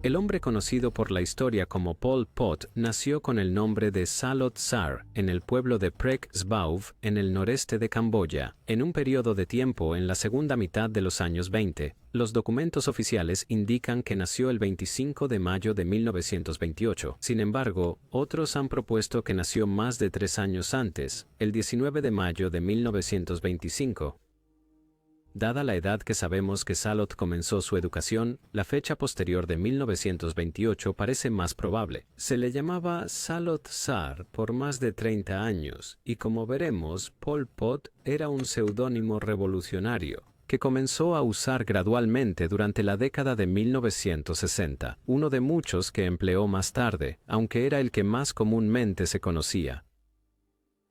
El hombre conocido por la historia como Pol Pot nació con el nombre de Salot Sar en el pueblo de Prek Sbauv en el noreste de Camboya, en un periodo de tiempo en la segunda mitad de los años 20. Los documentos oficiales indican que nació el 25 de mayo de 1928. Sin embargo, otros han propuesto que nació más de 3 años antes, el 19 de mayo de 1925. Dada la edad que sabemos que Salot comenzó su educación, la fecha posterior de 1928 parece más probable. Se le llamaba Salot Sar por más de 30 años, y como veremos, Pol Pot era un seudónimo revolucionario, que comenzó a usar gradualmente durante la década de 1960, uno de muchos que empleó más tarde, aunque era el que más comúnmente se conocía.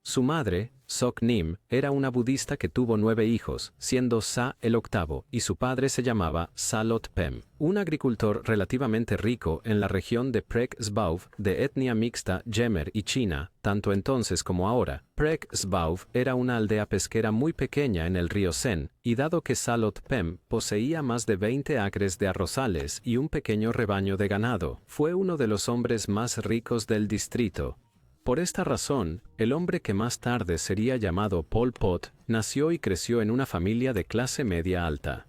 Su madre, Sok Nim, era una budista que tuvo 9 hijos, siendo Sa el octavo, y su padre se llamaba Salot Pem, un agricultor relativamente rico en la región de Prek Sbauv, de etnia mixta Jemer y China, tanto entonces como ahora. Prek Sbauv era una aldea pesquera muy pequeña en el río Sen, y dado que Salot Pem poseía más de 20 acres de arrozales y un pequeño rebaño de ganado, fue uno de los hombres más ricos del distrito. Por esta razón, el hombre que más tarde sería llamado Pol Pot, nació y creció en una familia de clase media alta.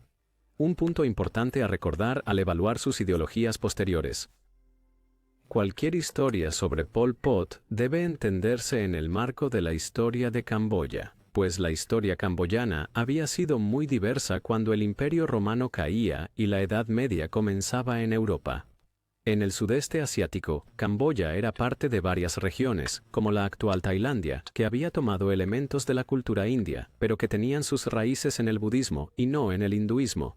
Un punto importante a recordar al evaluar sus ideologías posteriores. Cualquier historia sobre Pol Pot debe entenderse en el marco de la historia de Camboya, pues la historia camboyana había sido muy diversa cuando el Imperio Romano caía y la Edad Media comenzaba en Europa. En el sudeste asiático, Camboya era parte de varias regiones, como la actual Tailandia, que había tomado elementos de la cultura india, pero que tenían sus raíces en el budismo y no en el hinduismo.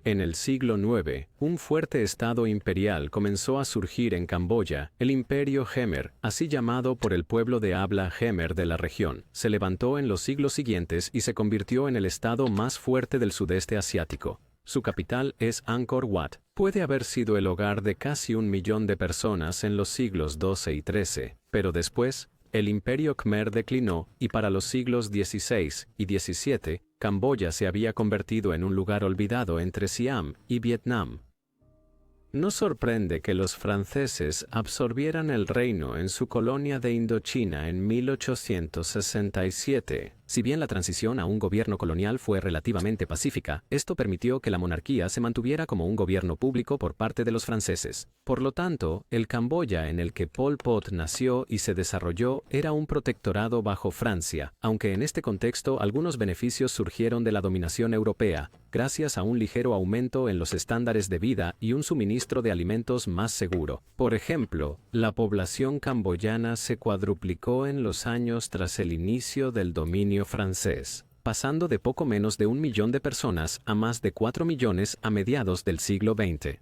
En el siglo IX, un fuerte estado imperial comenzó a surgir en Camboya, el Imperio Jemer, así llamado por el pueblo de habla Jemer de la región. Se levantó en los siglos siguientes y se convirtió en el estado más fuerte del sudeste asiático. Su capital es Angkor Wat. Puede haber sido el hogar de casi 1 millón de personas en los siglos XII y XIII, pero después, el Imperio Khmer declinó y para los siglos XVI y XVII, Camboya se había convertido en un lugar olvidado entre Siam y Vietnam. No sorprende que los franceses absorbieran el reino en su colonia de Indochina en 1867. Si bien la transición a un gobierno colonial fue relativamente pacífica, esto permitió que la monarquía se mantuviera como un gobierno público por parte de los franceses. Por lo tanto, el Camboya en el que Pol Pot nació y se desarrolló era un protectorado bajo Francia, aunque en este contexto algunos beneficios surgieron de la dominación europea, gracias a un ligero aumento en los estándares de vida y un suministro de alimentos más seguro. Por ejemplo, la población camboyana se cuadruplicó en los años tras el inicio del dominio francés, pasando de poco menos de 1 millón de personas a más de 4 millones a mediados del siglo XX.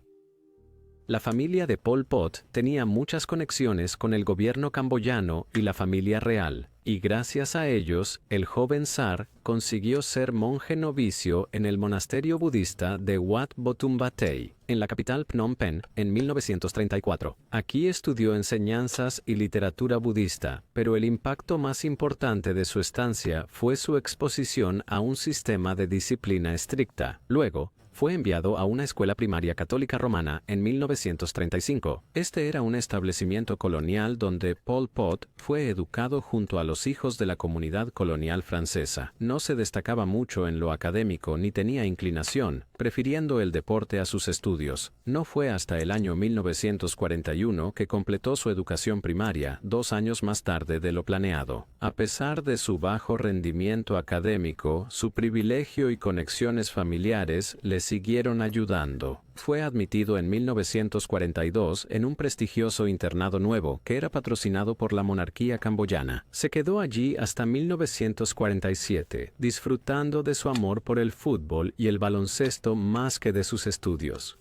La familia de Pol Pot tenía muchas conexiones con el gobierno camboyano y la familia real, y gracias a ellos, el joven Sar consiguió ser monje novicio en el monasterio budista de Wat Botumbatey, en la capital Phnom Penh, en 1934. Aquí estudió enseñanzas y literatura budista, pero el impacto más importante de su estancia fue su exposición a un sistema de disciplina estricta. Luego, fue enviado a una escuela primaria católica romana en 1935. Este era un establecimiento colonial donde Pol Pot fue educado junto a los hijos de la comunidad colonial francesa. No se destacaba mucho en lo académico ni tenía inclinación, prefiriendo el deporte a sus estudios. No fue hasta el año 1941 que completó su educación primaria, 2 años más tarde de lo planeado. A pesar de su bajo rendimiento académico, su privilegio y conexiones familiares le siguieron ayudando. Fue admitido en 1942 en un prestigioso internado nuevo que era patrocinado por la monarquía camboyana. Se quedó allí hasta 1947, disfrutando de su amor por el fútbol y el baloncesto más que de sus estudios.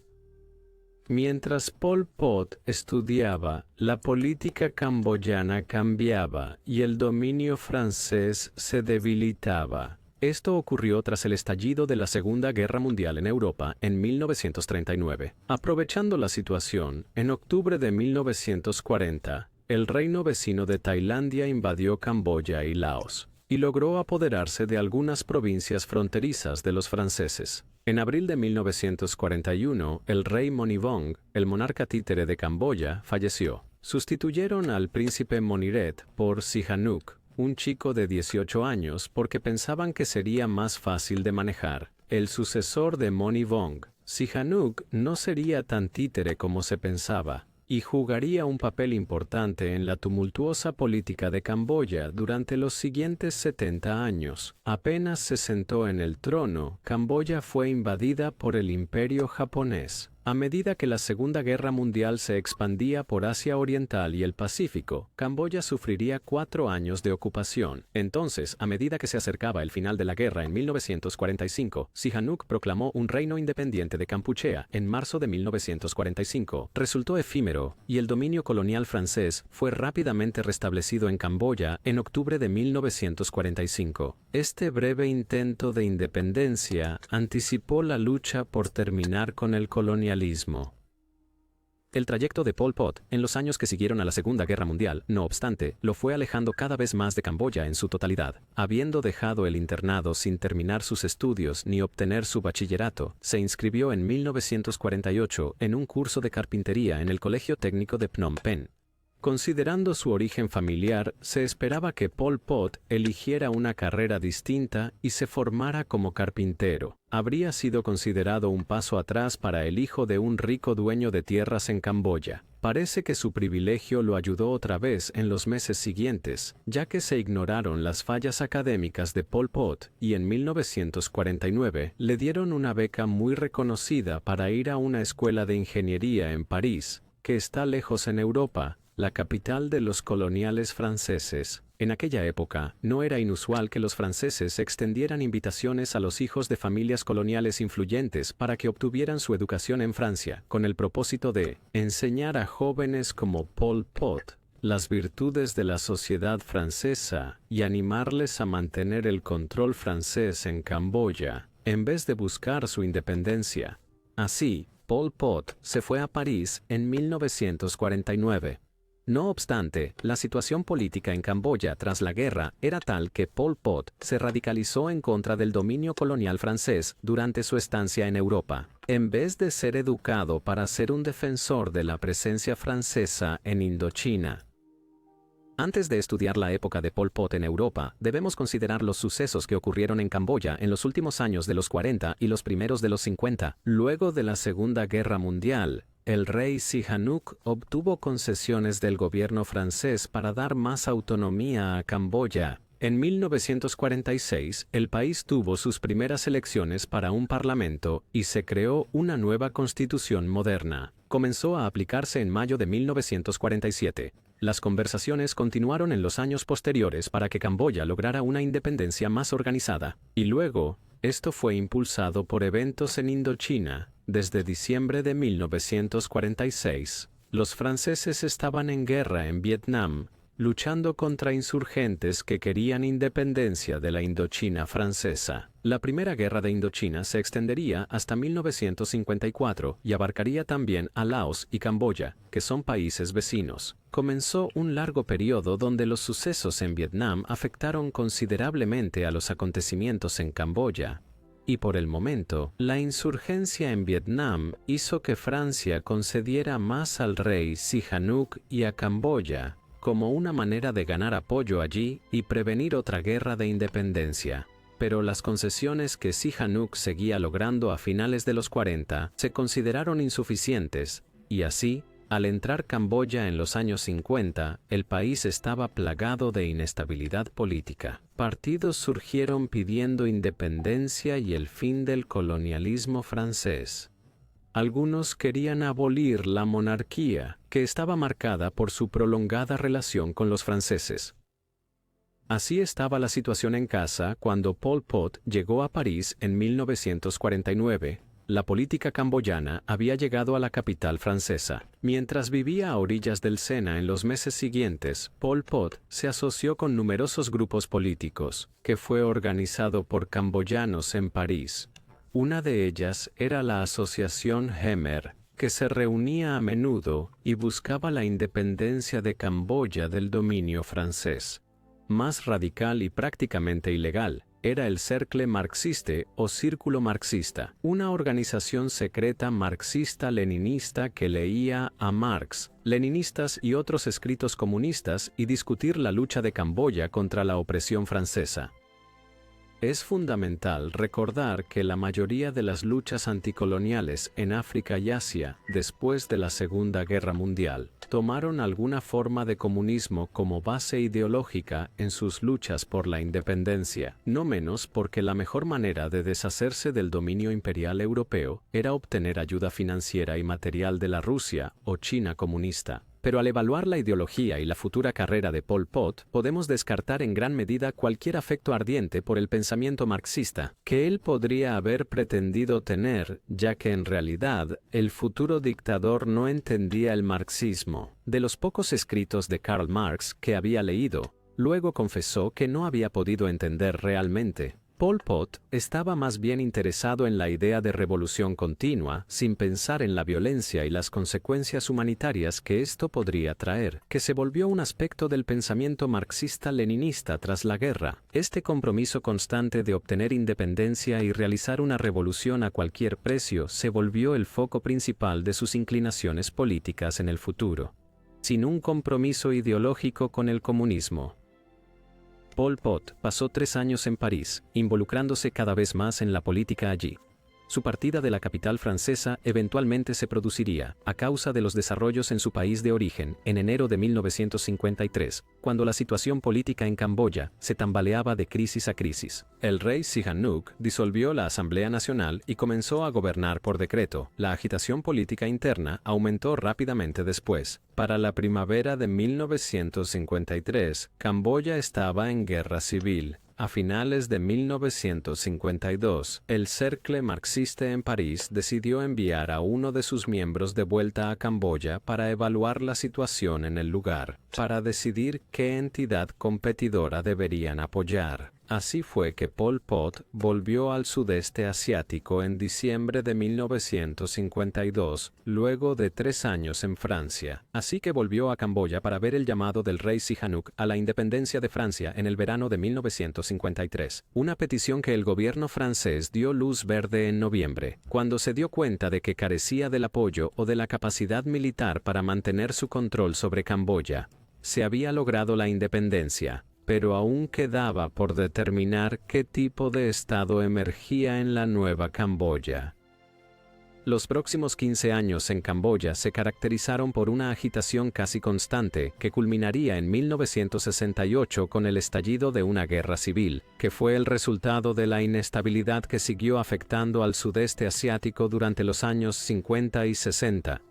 Mientras Pol Pot estudiaba, la política camboyana cambiaba y el dominio francés se debilitaba. Esto ocurrió tras el estallido de la Segunda Guerra Mundial en Europa en 1939. Aprovechando la situación, en octubre de 1940, el reino vecino de Tailandia invadió Camboya y Laos, y logró apoderarse de algunas provincias fronterizas de los franceses. En abril de 1941, el rey Monivong, el monarca títere de Camboya, falleció. Sustituyeron al príncipe Moniret por Sihanouk, un chico de 18 años, porque pensaban que sería más fácil de manejar. El sucesor de Monivong, Sihanouk, no sería tan títere como se pensaba, y jugaría un papel importante en la tumultuosa política de Camboya durante los siguientes 70 años. Apenas se sentó en el trono, Camboya fue invadida por el Imperio japonés. A medida que la Segunda Guerra Mundial se expandía por Asia Oriental y el Pacífico, Camboya sufriría 4 años de ocupación. Entonces, a medida que se acercaba el final de la guerra en 1945, Sihanouk proclamó un reino independiente de Kampuchea en marzo de 1945. Resultó efímero, y el dominio colonial francés fue rápidamente restablecido en Camboya en octubre de 1945. Este breve intento de independencia anticipó la lucha por terminar con el colonialismo. El trayecto de Pol Pot, en los años que siguieron a la Segunda Guerra Mundial, no obstante, lo fue alejando cada vez más de Camboya en su totalidad. Habiendo dejado el internado sin terminar sus estudios ni obtener su bachillerato, se inscribió en 1948 en un curso de carpintería en el Colegio Técnico de Phnom Penh. Considerando su origen familiar, se esperaba que Pol Pot eligiera una carrera distinta y se formara como carpintero. Habría sido considerado un paso atrás para el hijo de un rico dueño de tierras en Camboya. Parece que su privilegio lo ayudó otra vez en los meses siguientes, ya que se ignoraron las fallas académicas de Pol Pot y en 1949 le dieron una beca muy reconocida para ir a una escuela de ingeniería en París, que está lejos en Europa, la capital de los coloniales franceses. En aquella época, no era inusual que los franceses extendieran invitaciones a los hijos de familias coloniales influyentes para que obtuvieran su educación en Francia, con el propósito de enseñar a jóvenes como Pol Pot las virtudes de la sociedad francesa y animarles a mantener el control francés en Camboya, en vez de buscar su independencia. Así, Pol Pot se fue a París en 1949. No obstante, la situación política en Camboya tras la guerra era tal que Pol Pot se radicalizó en contra del dominio colonial francés durante su estancia en Europa. En vez de ser educado para ser un defensor de la presencia francesa en Indochina. Antes de estudiar la época de Pol Pot en Europa, debemos considerar los sucesos que ocurrieron en Camboya en los últimos años de los 40 y los primeros de los 50. Luego de la Segunda Guerra Mundial, el rey Sihanouk obtuvo concesiones del gobierno francés para dar más autonomía a Camboya. En 1946, el país tuvo sus primeras elecciones para un parlamento y se creó una nueva constitución moderna. Comenzó a aplicarse en mayo de 1947. Las conversaciones continuaron en los años posteriores para que Camboya lograra una independencia más organizada. Y luego, esto fue impulsado por eventos en Indochina. Desde diciembre de 1946, los franceses estaban en guerra en Vietnam, luchando contra insurgentes que querían independencia de la Indochina francesa. La Primera Guerra de Indochina se extendería hasta 1954 y abarcaría también a Laos y Camboya, que son países vecinos. Comenzó un largo periodo donde los sucesos en Vietnam afectaron considerablemente a los acontecimientos en Camboya. Y por el momento, la insurgencia en Vietnam hizo que Francia concediera más al rey Sihanouk y a Camboya, como una manera de ganar apoyo allí y prevenir otra guerra de independencia. Pero las concesiones que Sihanouk seguía logrando a finales de los 40 se consideraron insuficientes, y así, al entrar Camboya en los años 50, el país estaba plagado de inestabilidad política. Partidos surgieron pidiendo independencia y el fin del colonialismo francés. Algunos querían abolir la monarquía, que estaba marcada por su prolongada relación con los franceses. Así estaba la situación en casa cuando Pol Pot llegó a París en 1949. La política camboyana había llegado a la capital francesa. Mientras vivía a orillas del Sena en los meses siguientes, Pol Pot se asoció con numerosos grupos políticos, que fue organizado por camboyanos en París. Una de ellas era la Asociación Khmer, que se reunía a menudo y buscaba la independencia de Camboya del dominio francés. Más radical y prácticamente ilegal, era el Cercle Marxiste o Círculo Marxista, una organización secreta marxista-leninista que leía a Marx, leninistas y otros escritos comunistas y discutir la lucha de Camboya contra la opresión francesa. Es fundamental recordar que la mayoría de las luchas anticoloniales en África y Asia, después de la Segunda Guerra Mundial, tomaron alguna forma de comunismo como base ideológica en sus luchas por la independencia, no menos porque la mejor manera de deshacerse del dominio imperial europeo era obtener ayuda financiera y material de la Rusia o China comunista. Pero al evaluar la ideología y la futura carrera de Pol Pot, podemos descartar en gran medida cualquier afecto ardiente por el pensamiento marxista que él podría haber pretendido tener, ya que en realidad el futuro dictador no entendía el marxismo. De los pocos escritos de Karl Marx que había leído, luego confesó que no había podido entender realmente. Pol Pot estaba más bien interesado en la idea de revolución continua, sin pensar en la violencia y las consecuencias humanitarias que esto podría traer, que se volvió un aspecto del pensamiento marxista-leninista tras la guerra. Este compromiso constante de obtener independencia y realizar una revolución a cualquier precio se volvió el foco principal de sus inclinaciones políticas en el futuro. Sin un compromiso ideológico con el comunismo, Pol Pot pasó 3 años en París, involucrándose cada vez más en la política allí. Su partida de la capital francesa eventualmente se produciría, a causa de los desarrollos en su país de origen, en enero de 1953, cuando la situación política en Camboya se tambaleaba de crisis a crisis. El rey Sihanouk disolvió la Asamblea Nacional y comenzó a gobernar por decreto. La agitación política interna aumentó rápidamente después. Para la primavera de 1953, Camboya estaba en guerra civil. A finales de 1952, el Cercle Marxiste en París decidió enviar a uno de sus miembros de vuelta a Camboya para evaluar la situación en el lugar, para decidir qué entidad competidora deberían apoyar. Así fue que Pol Pot volvió al sudeste asiático en diciembre de 1952, luego de 3 años en Francia. Así que volvió a Camboya para ver el llamado del rey Sihanouk a la independencia de Francia en el verano de 1953, una petición que el gobierno francés dio luz verde en noviembre, cuando se dio cuenta de que carecía del apoyo o de la capacidad militar para mantener su control sobre Camboya. Se había logrado la independencia, pero aún quedaba por determinar qué tipo de estado emergía en la nueva Camboya. Los próximos 15 años en Camboya se caracterizaron por una agitación casi constante que culminaría en 1968 con el estallido de una guerra civil, que fue el resultado de la inestabilidad que siguió afectando al sudeste asiático durante los años 50 y 60.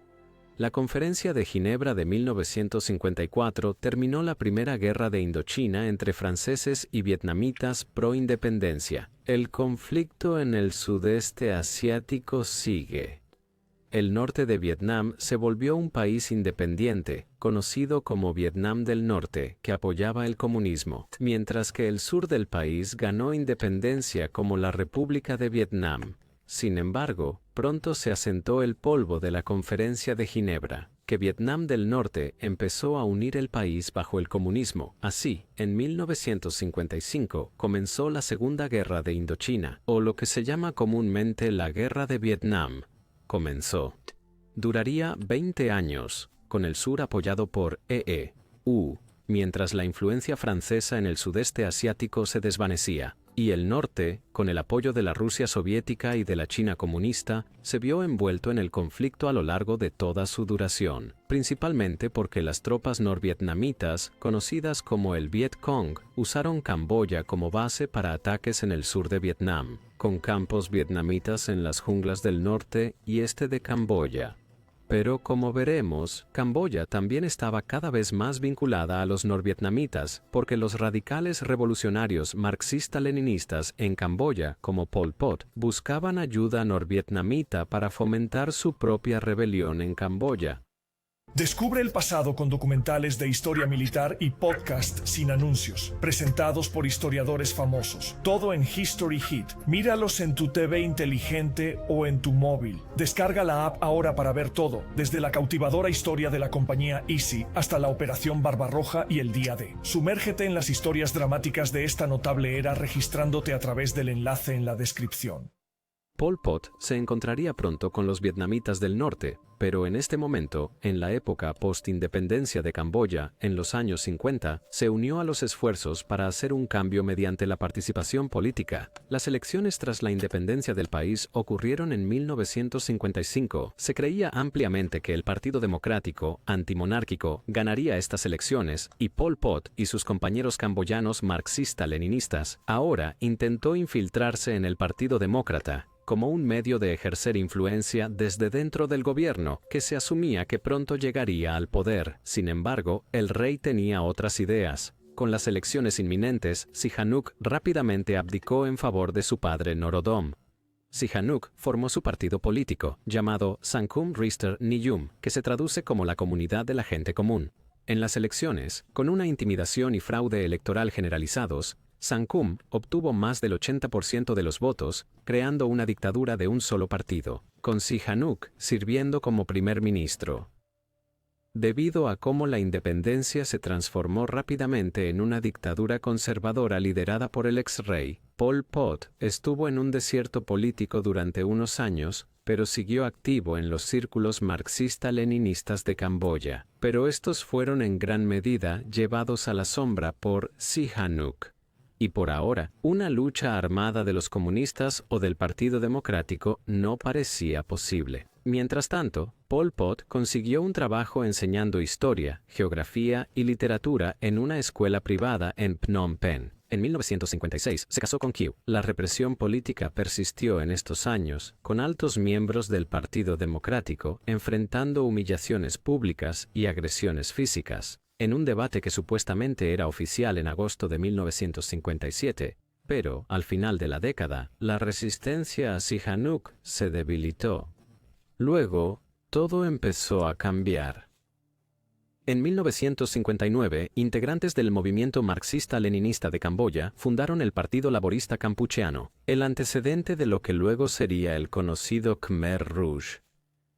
La Conferencia de Ginebra de 1954 terminó la Primera Guerra de Indochina entre franceses y vietnamitas pro-independencia. El conflicto en el sudeste asiático sigue. El norte de Vietnam se volvió un país independiente, conocido como Vietnam del Norte, que apoyaba el comunismo, mientras que el sur del país ganó independencia como la República de Vietnam. Sin embargo, pronto se asentó el polvo de la Conferencia de Ginebra, que Vietnam del Norte empezó a unir el país bajo el comunismo. Así, en 1955 comenzó la Segunda Guerra de Indochina, o lo que se llama comúnmente la Guerra de Vietnam. Comenzó. Duraría 20 años, con el sur apoyado por EE.U., mientras la influencia francesa en el sudeste asiático se desvanecía, y el norte, con el apoyo de la Rusia soviética y de la China comunista, se vio envuelto en el conflicto a lo largo de toda su duración, principalmente porque las tropas norvietnamitas, conocidas como el Viet Cong, usaron Camboya como base para ataques en el sur de Vietnam, con campos vietnamitas en las junglas del norte y este de Camboya. Pero como veremos, Camboya también estaba cada vez más vinculada a los norvietnamitas, porque los radicales revolucionarios marxista-leninistas en Camboya, como Pol Pot, buscaban ayuda norvietnamita para fomentar su propia rebelión en Camboya. Descubre el pasado con documentales de historia militar y podcast sin anuncios, presentados por historiadores famosos. Todo en History Hit. Míralos en tu TV inteligente o en tu móvil. Descarga la app ahora para ver todo, desde la cautivadora historia de la compañía Easy hasta la Operación Barbarroja y el Día D. Sumérgete en las historias dramáticas de esta notable era registrándote a través del enlace en la descripción. Pol Pot se encontraría pronto con los vietnamitas del norte, pero en este momento, en la época post-independencia de Camboya, en los años 50, se unió a los esfuerzos para hacer un cambio mediante la participación política. Las elecciones tras la independencia del país ocurrieron en 1955. Se creía ampliamente que el Partido Democrático, antimonárquico, ganaría estas elecciones, y Pol Pot y sus compañeros camboyanos marxista-leninistas ahora intentó infiltrarse en el Partido Demócrata, como un medio de ejercer influencia desde dentro del gobierno, que se asumía que pronto llegaría al poder. Sin embargo, el rey tenía otras ideas. Con las elecciones inminentes, Sihanouk rápidamente abdicó en favor de su padre Norodom. Sihanouk formó su partido político, llamado Sangkum Rister Niyum, que se traduce como la comunidad de la gente común. En las elecciones, con una intimidación y fraude electoral generalizados, Sangkum obtuvo más del 80% de los votos, creando una dictadura de un solo partido, con Sihanouk sirviendo como primer ministro. Debido a cómo la independencia se transformó rápidamente en una dictadura conservadora liderada por el ex-rey, Pol Pot estuvo en un desierto político durante unos años, pero siguió activo en los círculos marxista-leninistas de Camboya. Pero estos fueron en gran medida llevados a la sombra por Sihanouk. Y por ahora, una lucha armada de los comunistas o del Partido Democrático no parecía posible. Mientras tanto, Pol Pot consiguió un trabajo enseñando historia, geografía y literatura en una escuela privada en Phnom Penh. En 1956 se casó con Kyu. La represión política persistió en estos años, con altos miembros del Partido Democrático enfrentando humillaciones públicas y agresiones físicas. En un debate que supuestamente era oficial en agosto de 1957, pero, al final de la década, la resistencia a Sihanouk se debilitó. Luego, todo empezó a cambiar. En 1959, integrantes del movimiento marxista-leninista de Camboya fundaron el Partido Laborista Campucheano, el antecedente de lo que luego sería el conocido Khmer Rouge.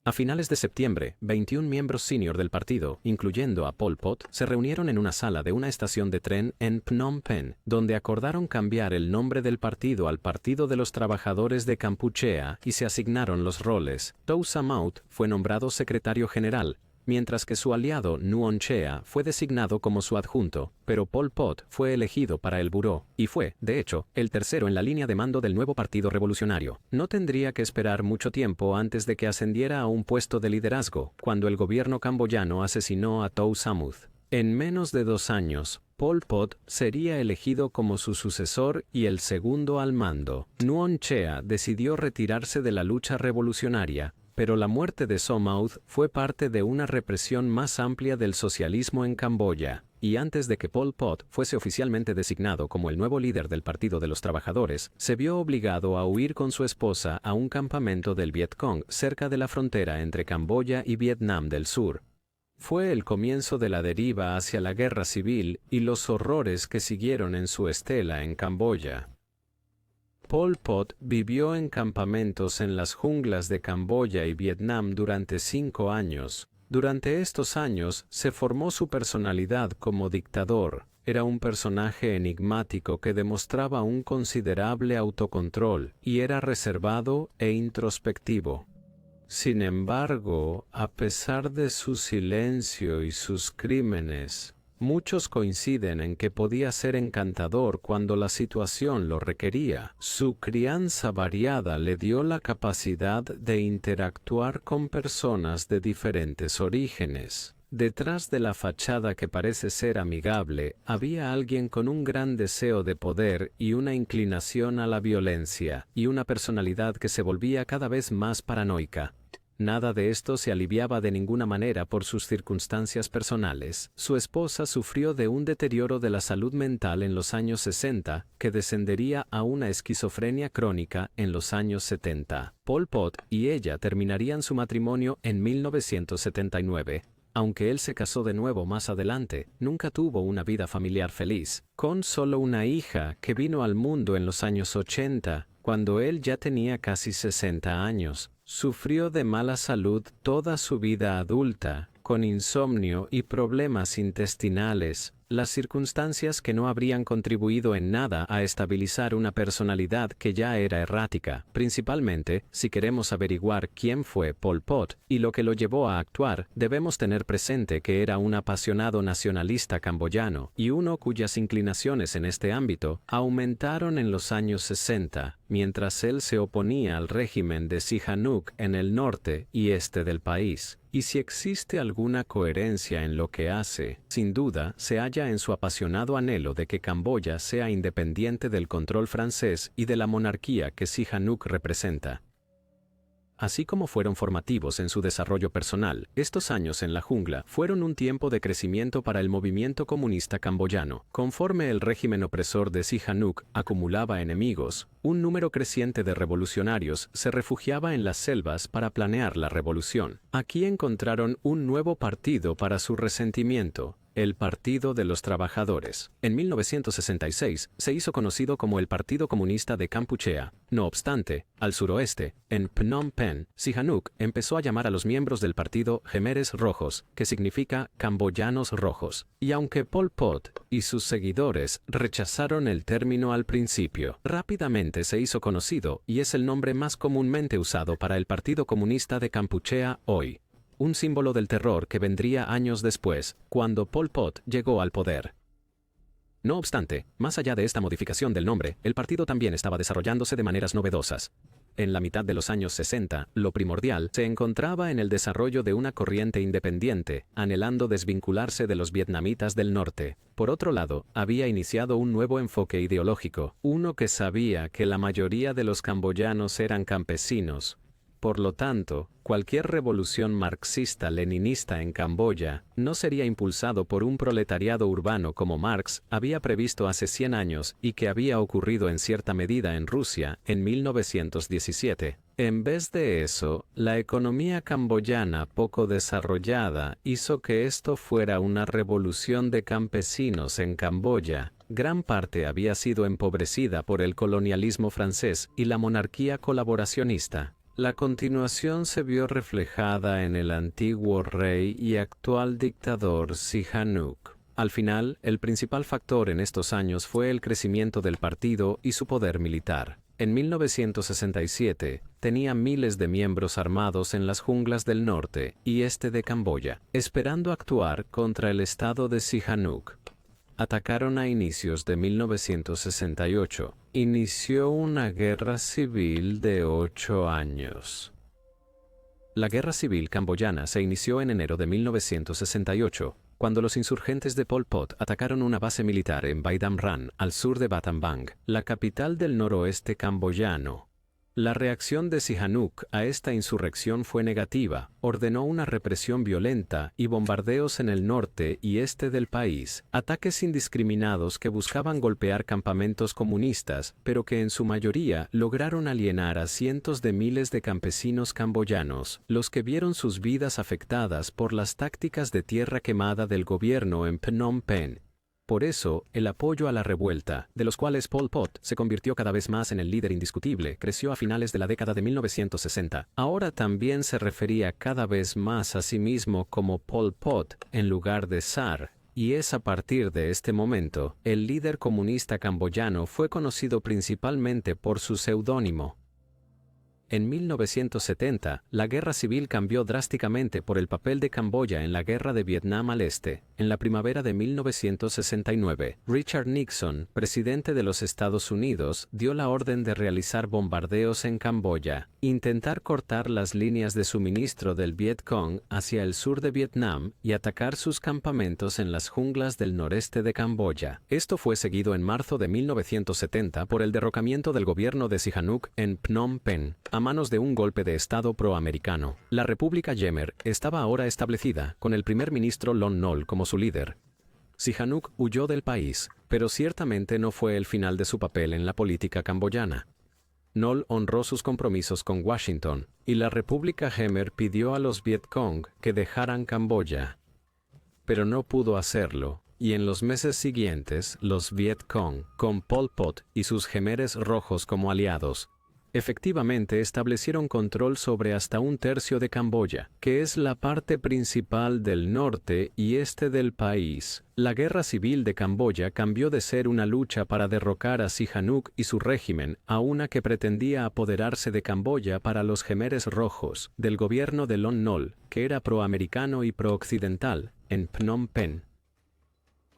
A finales de septiembre, 21 miembros senior del partido, incluyendo a Pol Pot, se reunieron en una sala de una estación de tren en Phnom Penh, donde acordaron cambiar el nombre del partido al Partido de los Trabajadores de Campuchea y se asignaron los roles. Tou Samaut fue nombrado secretario general, mientras que su aliado Nuon Chea fue designado como su adjunto, pero Pol Pot fue elegido para el buró, y fue, de hecho, el tercero en la línea de mando del nuevo Partido Revolucionario. No tendría que esperar mucho tiempo antes de que ascendiera a un puesto de liderazgo, cuando el gobierno camboyano asesinó a Tou Samuth. En menos de 2 años, Pol Pot sería elegido como su sucesor y el segundo al mando. Nuon Chea decidió retirarse de la lucha revolucionaria, pero la muerte de Somauth fue parte de una represión más amplia del socialismo en Camboya, y antes de que Pol Pot fuese oficialmente designado como el nuevo líder del Partido de los Trabajadores, se vio obligado a huir con su esposa a un campamento del Vietcong cerca de la frontera entre Camboya y Vietnam del Sur. Fue el comienzo de la deriva hacia la guerra civil y los horrores que siguieron en su estela en Camboya. Pol Pot vivió en campamentos en las junglas de Camboya y Vietnam durante 5 años. Durante estos años se formó su personalidad como dictador. Era un personaje enigmático que demostraba un considerable autocontrol y era reservado e introspectivo. Sin embargo, a pesar de su silencio y sus crímenes, muchos coinciden en que podía ser encantador cuando la situación lo requería. Su crianza variada le dio la capacidad de interactuar con personas de diferentes orígenes. Detrás de la fachada que parece ser amigable, había alguien con un gran deseo de poder y una inclinación a la violencia, y una personalidad que se volvía cada vez más paranoica. Nada de esto se aliviaba de ninguna manera por sus circunstancias personales. Su esposa sufrió de un deterioro de la salud mental en los años 60, que descendería a una esquizofrenia crónica en los años 70. Pol Pot y ella terminarían su matrimonio en 1979. Aunque él se casó de nuevo más adelante, nunca tuvo una vida familiar feliz, con solo una hija que vino al mundo en los años 80, cuando él ya tenía casi 60 años. Sufrió de mala salud toda su vida adulta, con insomnio y problemas intestinales, las circunstancias que no habrían contribuido en nada a estabilizar una personalidad que ya era errática, principalmente, si queremos averiguar quién fue Pol Pot y lo que lo llevó a actuar, debemos tener presente que era un apasionado nacionalista camboyano y uno cuyas inclinaciones en este ámbito aumentaron en los años 60, mientras él se oponía al régimen de Sihanouk en el norte y este del país. Y si existe alguna coherencia en lo que hace, sin duda se halla en su apasionado anhelo de que Camboya sea independiente del control francés y de la monarquía que Sihanouk representa. Así como fueron formativos en su desarrollo personal, estos años en la jungla fueron un tiempo de crecimiento para el movimiento comunista camboyano. Conforme el régimen opresor de Sihanouk acumulaba enemigos, un número creciente de revolucionarios se refugiaba en las selvas para planear la revolución. Aquí encontraron un nuevo partido para su resentimiento: el Partido de los Trabajadores. En 1966 se hizo conocido como el Partido Comunista de Kampuchea. No obstante, al suroeste, en Phnom Penh, Sihanouk empezó a llamar a los miembros del partido Khmeres Rojos, que significa camboyanos rojos. Y aunque Pol Pot y sus seguidores rechazaron el término al principio, rápidamente se hizo conocido y es el nombre más comúnmente usado para el Partido Comunista de Kampuchea hoy. Un símbolo del terror que vendría años después, cuando Pol Pot llegó al poder. No obstante, más allá de esta modificación del nombre, el partido también estaba desarrollándose de maneras novedosas. En la mitad de los años 60, lo primordial se encontraba en el desarrollo de una corriente independiente, anhelando desvincularse de los vietnamitas del norte. Por otro lado, había iniciado un nuevo enfoque ideológico, uno que sabía que la mayoría de los camboyanos eran campesinos. Por lo tanto, cualquier revolución marxista-leninista en Camboya no sería impulsado por un proletariado urbano como Marx había previsto hace 100 años y que había ocurrido en cierta medida en Rusia en 1917. En vez de eso, la economía camboyana poco desarrollada hizo que esto fuera una revolución de campesinos en Camboya. Gran parte había sido empobrecida por el colonialismo francés y la monarquía colaboracionista. La continuación se vio reflejada en el antiguo rey y actual dictador Sihanouk. Al final, el principal factor en estos años fue el crecimiento del partido y su poder militar. En 1967, tenía miles de miembros armados en las junglas del norte y este de Camboya, esperando actuar contra el estado de Sihanouk. Atacaron a inicios de 1968. Inició una guerra civil de 8 años. La guerra civil camboyana se inició en enero de 1968, cuando los insurgentes de Pol Pot atacaron una base militar en Bai Dam Ran, al sur de Battambang, la capital del noroeste camboyano. La reacción de Sihanouk a esta insurrección fue negativa, ordenó una represión violenta y bombardeos en el norte y este del país, ataques indiscriminados que buscaban golpear campamentos comunistas, pero que en su mayoría lograron alienar a cientos de miles de campesinos camboyanos, los que vieron sus vidas afectadas por las tácticas de tierra quemada del gobierno en Phnom Penh. Por eso, el apoyo a la revuelta, de los cuales Pol Pot se convirtió cada vez más en el líder indiscutible, creció a finales de la década de 1960. Ahora también se refería cada vez más a sí mismo como Pol Pot, en lugar de Sar, y es a partir de este momento, el líder comunista camboyano fue conocido principalmente por su seudónimo. En 1970, la guerra civil cambió drásticamente por el papel de Camboya en la guerra de Vietnam al Este. En la primavera de 1969, Richard Nixon, presidente de los Estados Unidos, dio la orden de realizar bombardeos en Camboya, intentar cortar las líneas de suministro del Vietcong hacia el sur de Vietnam y atacar sus campamentos en las junglas del noreste de Camboya. Esto fue seguido en marzo de 1970 por el derrocamiento del gobierno de Sihanouk en Phnom Penh, a manos de un golpe de Estado proamericano. La República Yemer estaba ahora establecida, con el primer ministro Lon Nol como su líder. Sihanouk huyó del país, pero ciertamente no fue el final de su papel en la política camboyana. Nol honró sus compromisos con Washington, y la República Jemer pidió a los Vietcong que dejaran Camboya. pero no pudo hacerlo, y en los meses siguientes, los Viet Cong, con Pol Pot y sus Khmeres rojos como aliados, efectivamente establecieron control sobre hasta un tercio de Camboya, que es la parte principal del norte y este del país. La guerra civil de Camboya cambió de ser una lucha para derrocar a Sihanouk y su régimen a una que pretendía apoderarse de Camboya para los Khmeres rojos, del gobierno de Lon Nol, que era proamericano y prooccidental, en Phnom Penh.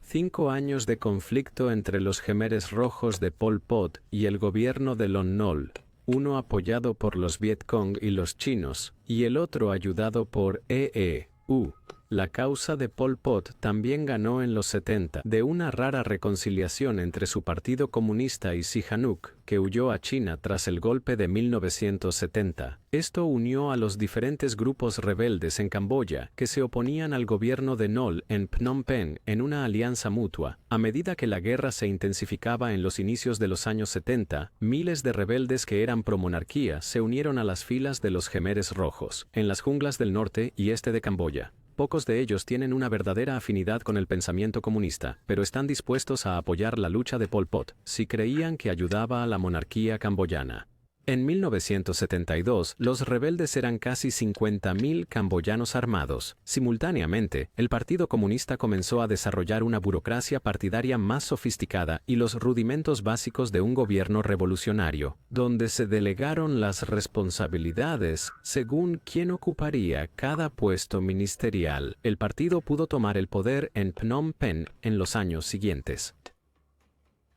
5 años de conflicto entre los Khmeres rojos de Pol Pot y el gobierno de Lon Nol, uno apoyado por los Viet Cong y los chinos, y el otro ayudado por EEU. La causa de Pol Pot también ganó en los 70 de una rara reconciliación entre su partido comunista y Sihanouk, que huyó a China tras el golpe de 1970. Esto unió a los diferentes grupos rebeldes en Camboya que se oponían al gobierno de Nol en Phnom Penh en una alianza mutua. A medida que la guerra se intensificaba en los inicios de los años 70, miles de rebeldes que eran promonarquía se unieron a las filas de los Khmeres rojos, en las junglas del norte y este de Camboya. Pocos de ellos tienen una verdadera afinidad con el pensamiento comunista, pero están dispuestos a apoyar la lucha de Pol Pot, si creían que ayudaba a la monarquía camboyana. En 1972, los rebeldes eran casi 50.000 camboyanos armados. Simultáneamente, el Partido Comunista comenzó a desarrollar una burocracia partidaria más sofisticada y los rudimentos básicos de un gobierno revolucionario, donde se delegaron las responsabilidades según quién ocuparía cada puesto ministerial. El partido pudo tomar el poder en Phnom Penh en los años siguientes.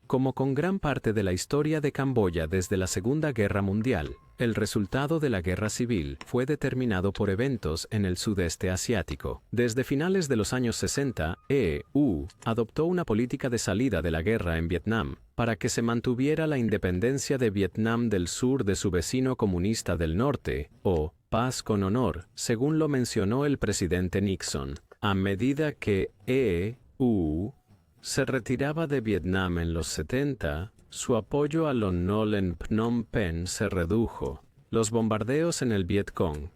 Como con gran parte de la historia de Camboya desde la Segunda Guerra Mundial, el resultado de la guerra civil fue determinado por eventos en el sudeste asiático. Desde finales de los años 60, EEU adoptó una política de salida de la guerra en Vietnam, para que se mantuviera la independencia de Vietnam del sur de su vecino comunista del norte, o paz con honor, según lo mencionó el presidente Nixon. A medida que EEU se retiraba de Vietnam en los 70, su apoyo a Lon Nol en Phnom Penh se redujo. Los bombardeos en el Viet Cong.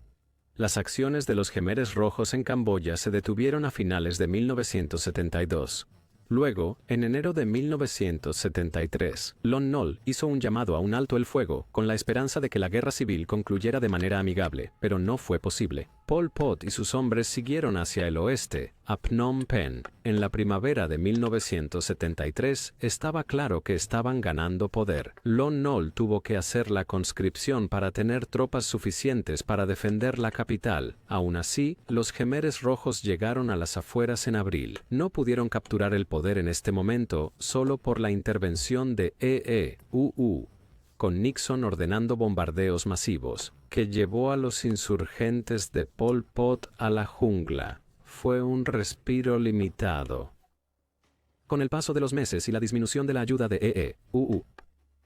Las acciones de los Khmeres rojos en Camboya se detuvieron a finales de 1972. Luego, en enero de 1973, Lon Nol hizo un llamado a un alto el fuego, con la esperanza de que la guerra civil concluyera de manera amigable, pero no fue posible. Pol Pot y sus hombres siguieron hacia el oeste, a Phnom Penh. En la primavera de 1973 estaba claro que estaban ganando poder. Lon Nol tuvo que hacer la conscripción para tener tropas suficientes para defender la capital. Aún así, los Khmeres rojos llegaron a las afueras en abril. No pudieron capturar el poder en este momento solo por la intervención de EEU, con Nixon ordenando bombardeos masivos, que llevó a los insurgentes de Pol Pot a la jungla. Fue un respiro limitado. Con el paso de los meses y la disminución de la ayuda de EEU,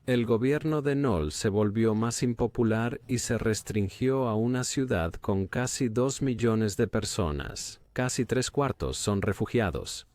el gobierno de Nol se volvió más impopular y se restringió a una ciudad con casi 2 millones de personas. Casi 3/4 son refugiados.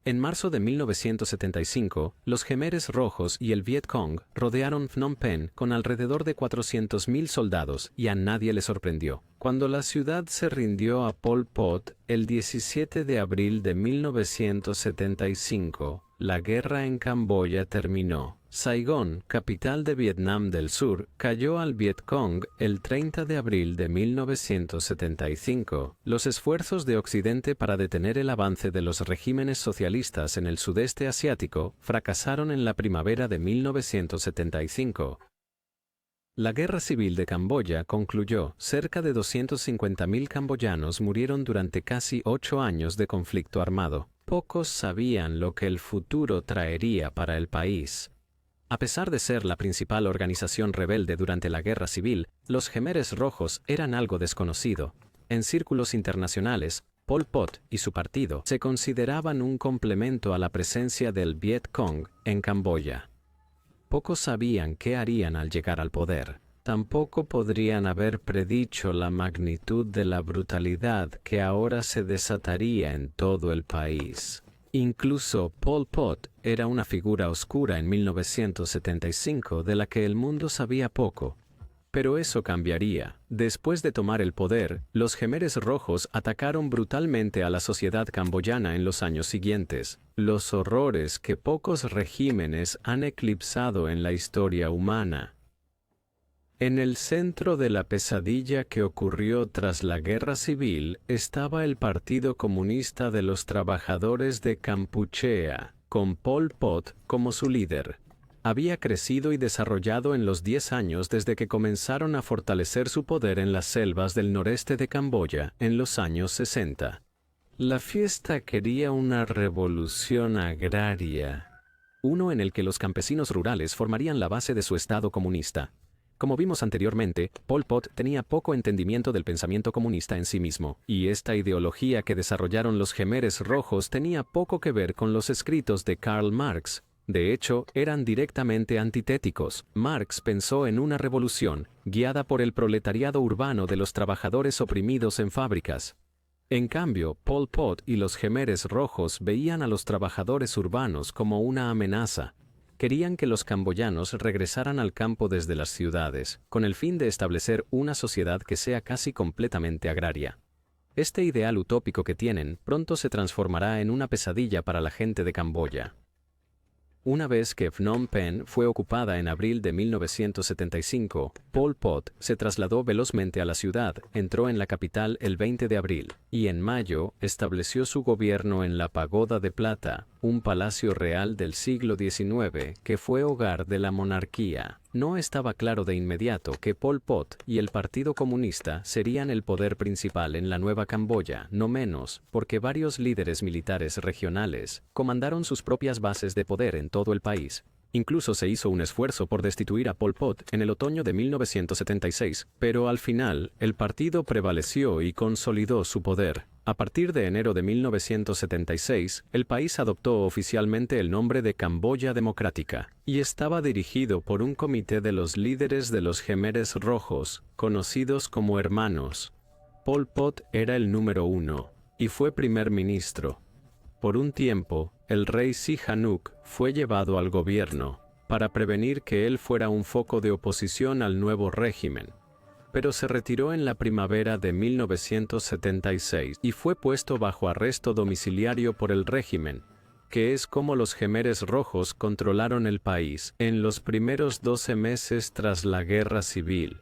En marzo de 1975, los Khmeres rojos y el Viet Cong rodearon Phnom Penh con alrededor de 400.000 soldados y a nadie le sorprendió. Cuando la ciudad se rindió a Pol Pot el 17 de abril de 1975, la guerra en Camboya terminó. Saigón, capital de Vietnam del Sur, cayó al Viet Cong el 30 de abril de 1975. Los esfuerzos de Occidente para detener el avance de los regímenes socialistas en el sudeste asiático fracasaron en la primavera de 1975. La guerra civil de Camboya concluyó. Cerca de 250.000 camboyanos murieron durante casi 8 años de conflicto armado. Pocos sabían lo que el futuro traería para el país. A pesar de ser la principal organización rebelde durante la guerra civil, los Khmeres rojos eran algo desconocido. En círculos internacionales, Pol Pot y su partido se consideraban un complemento a la presencia del Viet Cong en Camboya. Pocos sabían qué harían al llegar al poder. Tampoco podrían haber predicho la magnitud de la brutalidad que ahora se desataría en todo el país. Incluso Pol Pot era una figura oscura en 1975 de la que el mundo sabía poco. Pero eso cambiaría. Después de tomar el poder, los Khmeres Rojos atacaron brutalmente a la sociedad camboyana en los años siguientes. Los horrores que pocos regímenes han eclipsado en la historia humana. En el centro de la pesadilla que ocurrió tras la Guerra Civil estaba el Partido Comunista de los Trabajadores de Kampuchea, con Pol Pot como su líder. Había crecido y desarrollado en los 10 años desde que comenzaron a fortalecer su poder en las selvas del noreste de Camboya en los años 60. La fiesta quería una revolución agraria, uno en el que los campesinos rurales formarían la base de su Estado comunista. Como vimos anteriormente, Pol Pot tenía poco entendimiento del pensamiento comunista en sí mismo, y esta ideología que desarrollaron los Khmeres Rojos tenía poco que ver con los escritos de Karl Marx. De hecho, eran directamente antitéticos. Marx pensó en una revolución, guiada por el proletariado urbano de los trabajadores oprimidos en fábricas. En cambio, Pol Pot y los Khmeres Rojos veían a los trabajadores urbanos como una amenaza. Querían que los camboyanos regresaran al campo desde las ciudades, con el fin de establecer una sociedad que sea casi completamente agraria. Este ideal utópico que tienen pronto se transformará en una pesadilla para la gente de Camboya. Una vez que Phnom Penh fue ocupada en abril de 1975, Pol Pot se trasladó velozmente a la ciudad, entró en la capital el 20 de abril, y en mayo estableció su gobierno en la Pagoda de Plata, un palacio real del siglo XIX que fue hogar de la monarquía. No estaba claro de inmediato que Pol Pot y el Partido Comunista serían el poder principal en la Nueva Camboya, no menos, porque varios líderes militares regionales comandaron sus propias bases de poder en todo el país. Incluso se hizo un esfuerzo por destituir a Pol Pot en el otoño de 1976, pero al final, el partido prevaleció y consolidó su poder. A partir de enero de 1976, el país adoptó oficialmente el nombre de Camboya Democrática, y estaba dirigido por un comité de los líderes de los Khmeres Rojos, conocidos como hermanos. Pol Pot era el número 1, y fue primer ministro. Por un tiempo, el rey Sihanouk fue llevado al gobierno, para prevenir que él fuera un foco de oposición al nuevo régimen. Pero se retiró en la primavera de 1976 y fue puesto bajo arresto domiciliario por el régimen, que es como los Khmeres Rojos controlaron el país en los primeros 12 meses tras la guerra civil.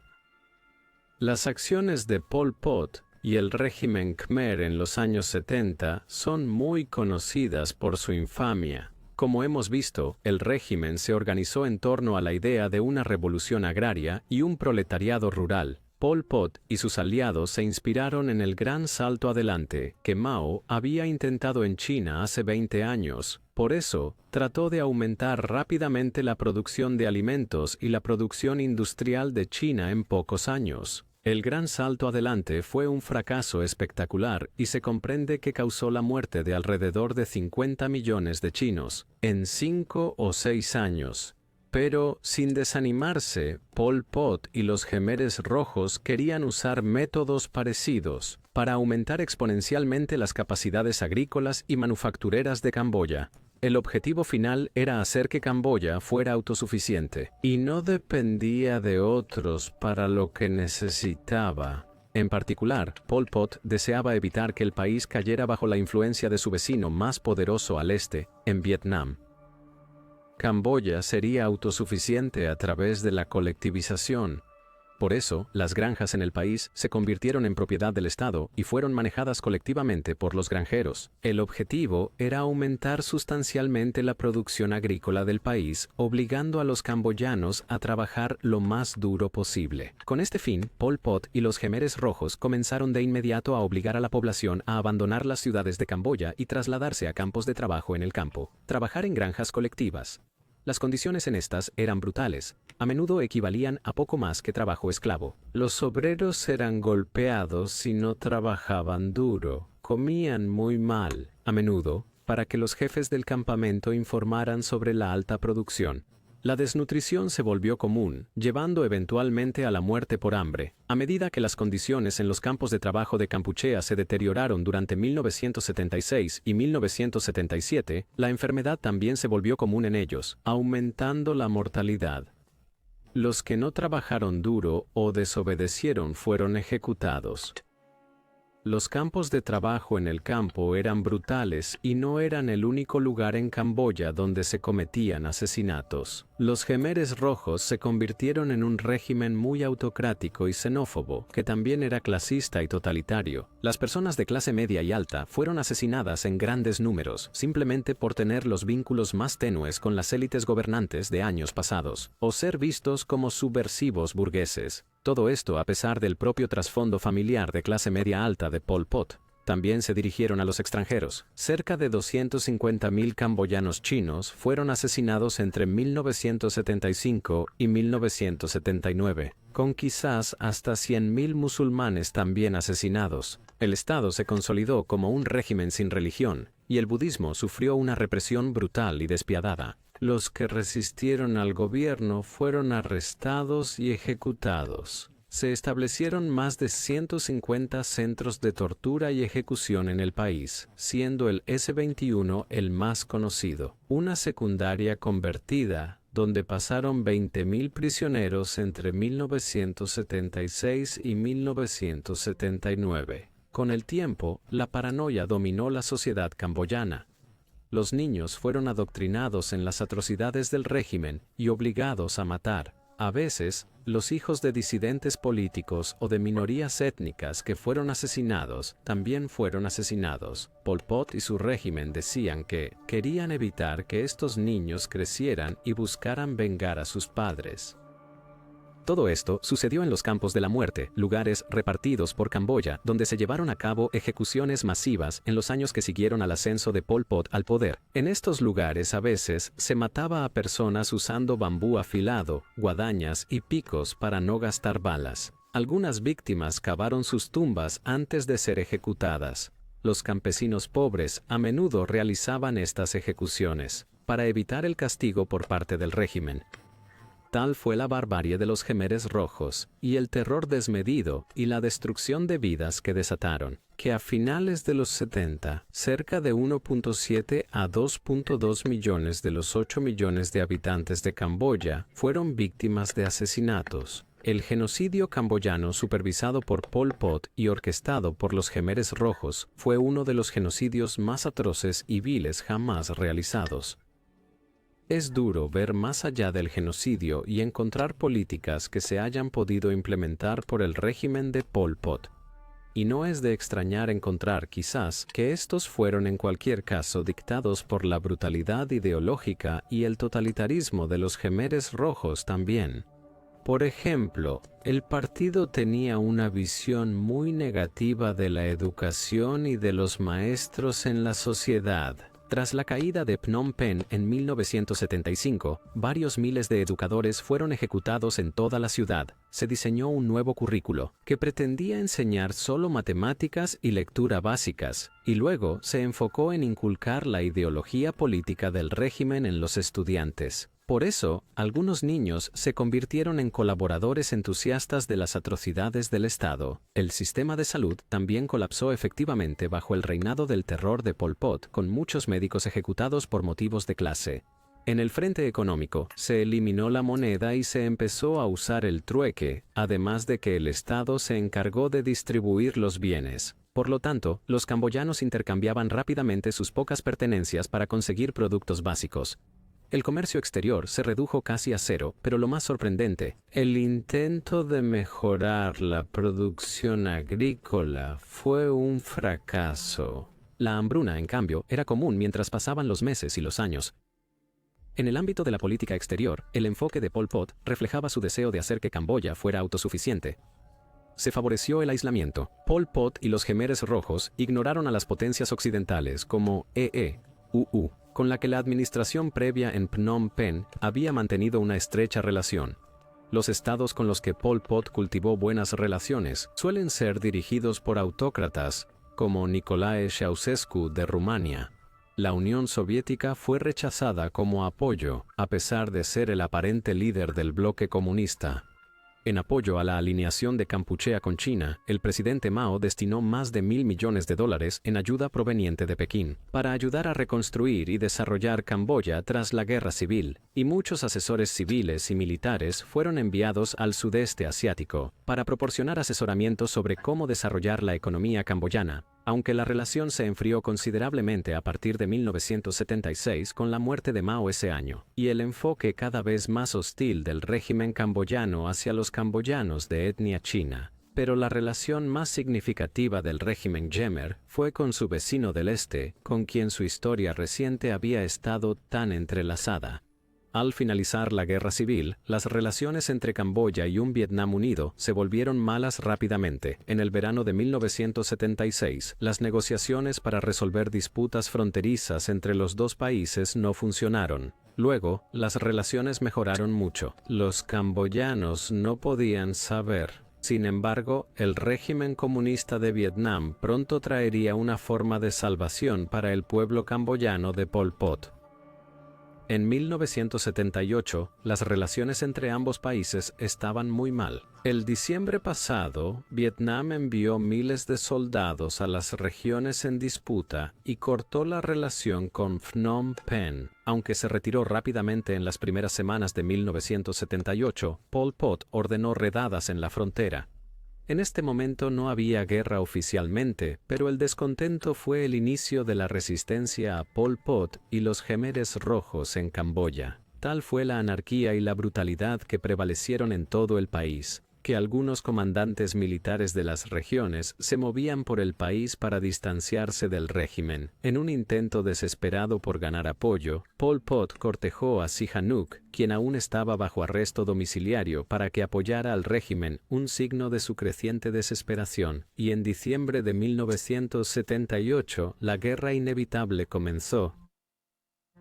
Las acciones de Pol Pot y el régimen Khmer en los años 70 son muy conocidas por su infamia. Como hemos visto, el régimen se organizó en torno a la idea de una revolución agraria y un proletariado rural. Pol Pot y sus aliados se inspiraron en el gran salto adelante que Mao había intentado en China hace 20 años. Por eso, trató de aumentar rápidamente la producción de alimentos y la producción industrial de China en pocos años. El gran salto adelante fue un fracaso espectacular y se comprende que causó la muerte de alrededor de 50 millones de chinos en 5 o 6 años. Pero, sin desanimarse, Pol Pot y los Khmeres Rojos querían usar métodos parecidos para aumentar exponencialmente las capacidades agrícolas y manufactureras de Camboya. El objetivo final era hacer que Camboya fuera autosuficiente y no dependía de otros para lo que necesitaba. En particular, Pol Pot deseaba evitar que el país cayera bajo la influencia de su vecino más poderoso al este, en Vietnam. Camboya sería autosuficiente a través de la colectivización. Por eso, las granjas en el país se convirtieron en propiedad del Estado y fueron manejadas colectivamente por los granjeros. El objetivo era aumentar sustancialmente la producción agrícola del país, obligando a los camboyanos a trabajar lo más duro posible. Con este fin, Pol Pot y los Khmeres Rojos comenzaron de inmediato a obligar a la población a abandonar las ciudades de Camboya y trasladarse a campos de trabajo en el campo, trabajar en granjas colectivas. Las condiciones en estas eran brutales. A menudo equivalían a poco más que trabajo esclavo. Los obreros eran golpeados y no trabajaban duro. Comían muy mal, a menudo, para que los jefes del campamento informaran sobre la alta producción. La desnutrición se volvió común, llevando eventualmente a la muerte por hambre. A medida que las condiciones en los campos de trabajo de Kampuchea se deterioraron durante 1976 y 1977, la enfermedad también se volvió común en ellos, aumentando la mortalidad. Los que no trabajaron duro o desobedecieron fueron ejecutados. Los campos de trabajo en el campo eran brutales y no eran el único lugar en Camboya donde se cometían asesinatos. Los Jemeres Rojos se convirtieron en un régimen muy autocrático y xenófobo, que también era clasista y totalitario. Las personas de clase media y alta fueron asesinadas en grandes números, simplemente por tener los vínculos más tenues con las élites gobernantes de años pasados, o ser vistos como subversivos burgueses. Todo esto a pesar del propio trasfondo familiar de clase media alta de Pol Pot. También se dirigieron a los extranjeros. Cerca de 250.000 camboyanos chinos fueron asesinados entre 1975 y 1979, con quizás hasta 100.000 musulmanes también asesinados. El Estado se consolidó como un régimen sin religión, y el budismo sufrió una represión brutal y despiadada. Los que resistieron al gobierno fueron arrestados y ejecutados. Se establecieron más de 150 centros de tortura y ejecución en el país, siendo el S-21 el más conocido. Una secundaria convertida, donde pasaron 20.000 prisioneros entre 1976 y 1979. Con el tiempo, la paranoia dominó la sociedad camboyana. Los niños fueron adoctrinados en las atrocidades del régimen y obligados a matar. A veces, los hijos de disidentes políticos o de minorías étnicas que fueron asesinados también fueron asesinados. Pol Pot y su régimen decían que querían evitar que estos niños crecieran y buscaran vengar a sus padres. Todo esto sucedió en los campos de la muerte, lugares repartidos por Camboya, donde se llevaron a cabo ejecuciones masivas en los años que siguieron al ascenso de Pol Pot al poder. En estos lugares a veces se mataba a personas usando bambú afilado, guadañas y picos para no gastar balas. Algunas víctimas cavaron sus tumbas antes de ser ejecutadas. Los campesinos pobres a menudo realizaban estas ejecuciones para evitar el castigo por parte del régimen. Tal fue la barbarie de los Jemeres Rojos y el terror desmedido y la destrucción de vidas que desataron, que a finales de los 70, cerca de 1.7 a 2.2 millones de los 8 millones de habitantes de Camboya fueron víctimas de asesinatos. El genocidio camboyano supervisado por Pol Pot y orquestado por los Jemeres Rojos fue uno de los genocidios más atroces y viles jamás realizados. Es duro ver más allá del genocidio y encontrar políticas que se hayan podido implementar por el régimen de Pol Pot. Y no es de extrañar encontrar quizás que estos fueron en cualquier caso dictados por la brutalidad ideológica y el totalitarismo de los Jemeres Rojos también. Por ejemplo, el partido tenía una visión muy negativa de la educación y de los maestros en la sociedad. Tras la caída de Phnom Penh en 1975, varios miles de educadores fueron ejecutados en toda la ciudad. Se diseñó un nuevo currículo que pretendía enseñar solo matemáticas y lectura básicas, y luego se enfocó en inculcar la ideología política del régimen en los estudiantes. Por eso, algunos niños se convirtieron en colaboradores entusiastas de las atrocidades del Estado. El sistema de salud también colapsó efectivamente bajo el reinado del terror de Pol Pot, con muchos médicos ejecutados por motivos de clase. En el frente económico, se eliminó la moneda y se empezó a usar el trueque, además de que el Estado se encargó de distribuir los bienes. Por lo tanto, los camboyanos intercambiaban rápidamente sus pocas pertenencias para conseguir productos básicos. El comercio exterior se redujo casi a cero, pero lo más sorprendente, el intento de mejorar la producción agrícola fue un fracaso. La hambruna, en cambio, era común mientras pasaban los meses y los años. En el ámbito de la política exterior, el enfoque de Pol Pot reflejaba su deseo de hacer que Camboya fuera autosuficiente. Se favoreció el aislamiento. Pol Pot y los Jemeres Rojos ignoraron a las potencias occidentales como UU, con la que la administración previa en Phnom Penh había mantenido una estrecha relación. Los estados con los que Pol Pot cultivó buenas relaciones suelen ser dirigidos por autócratas, como Nicolae Ceausescu de Rumania. La Unión Soviética fue rechazada como apoyo, a pesar de ser el aparente líder del bloque comunista. En apoyo a la alineación de Kampuchea con China, el presidente Mao destinó más de $1.000 millones en ayuda proveniente de Pekín, para ayudar a reconstruir y desarrollar Camboya tras la guerra civil, y muchos asesores civiles y militares fueron enviados al sudeste asiático, para proporcionar asesoramiento sobre cómo desarrollar la economía camboyana, aunque la relación se enfrió considerablemente a partir de 1976 con la muerte de Mao ese año, y el enfoque cada vez más hostil del régimen camboyano hacia los camboyanos de etnia china. Pero la relación más significativa del régimen Khmer fue con su vecino del este, con quien su historia reciente había estado tan entrelazada. Al finalizar la guerra civil, las relaciones entre Camboya y un Vietnam unido se volvieron malas rápidamente. En el verano de 1976, las negociaciones para resolver disputas fronterizas entre los dos países no funcionaron. Luego, las relaciones mejoraron mucho. Los camboyanos no podían saber. Sin embargo, el régimen comunista de Vietnam pronto traería una forma de salvación para el pueblo camboyano de Pol Pot. En 1978, las relaciones entre ambos países estaban muy mal. El diciembre pasado, Vietnam envió miles de soldados a las regiones en disputa y cortó la relación con Phnom Penh. Aunque se retiró rápidamente en las primeras semanas de 1978, Pol Pot ordenó redadas en la frontera. En este momento no había guerra oficialmente, pero el descontento fue el inicio de la resistencia a Pol Pot y los Khmeres rojos en Camboya. Tal fue la anarquía y la brutalidad que prevalecieron en todo el país, que algunos comandantes militares de las regiones se movían por el país para distanciarse del régimen. En un intento desesperado por ganar apoyo, Pol Pot cortejó a Sihanouk, quien aún estaba bajo arresto domiciliario, para que apoyara al régimen, un signo de su creciente desesperación, y en diciembre de 1978 la guerra inevitable comenzó.